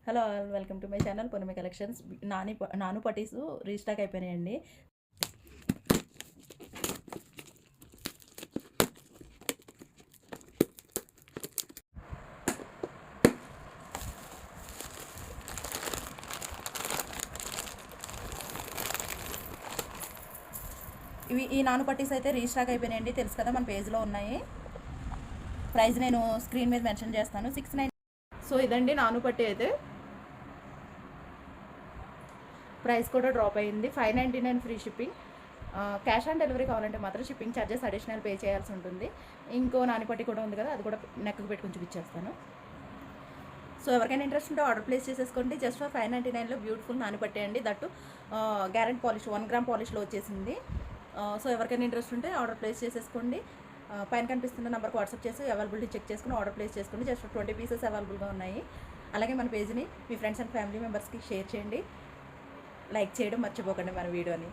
Hello all welcome to my channel Purnima collections. నాను పట్టీస్ restock అయిపోయినాయండి. ఈ నాను పట్టీస్ అయితే రీస్టాక్ అయిపోయినాయండి. తెలుసు కదా, మన పేజ్లో ఉన్నాయి. ప్రైస్ నేను స్క్రీన్ మీద మెన్షన్ చేస్తాను. 690. సో ఇదండి నాను పట్టీ అయితే. ప్రైస్ కూడా డ్రాప్ అయింది. 599 free shipping. Cash on delivery కావాలంటే మాత్రం షిప్పింగ్ ఛార్జెస్ అడిషనల్ పే చేయాల్సి ఉంటుంది. ఇంకో నానిపట్టి కూడా ఉంది కదా, అది కూడా నెక్కి పెట్టుకుని చూపించేస్తాను. సో ఎవరికైనా ఇంట్రెస్ట్ ఉంటే ఆర్డర్ ప్లేస్ చేసేసుకోండి. జస్ట్ ఫర్ 599లో బ్యూటిఫుల్ నానిపట్టి అండి. దట్టు గ్యారెంటీ పాలిష్ 1 గ్రామ్ పాలిష్లో వచ్చేసింది. సో ఎవరికైనా ఇంట్రెస్ట్ ఉంటే ఆర్డర్ ప్లేస్ చేసేసుకోండి. పైన కనిపిస్తున్న నెంబర్కి వాట్సాప్ చేసి అవైలబిలిటీ చెక్ చేసుకుని ఆర్డర్ ప్లేస్ చేసుకోండి. జస్ట్ 20 పీసెస్ అవైలబుల్గా ఉన్నాయి. అలాగే మన పేజ్ని మీ ఫ్రెండ్స్ అండ్ ఫ్యామిలీ మెంబర్స్కి షేర్ చేయండి. లైక్ చేయడం మర్చిపోకండి మన వీడియోని.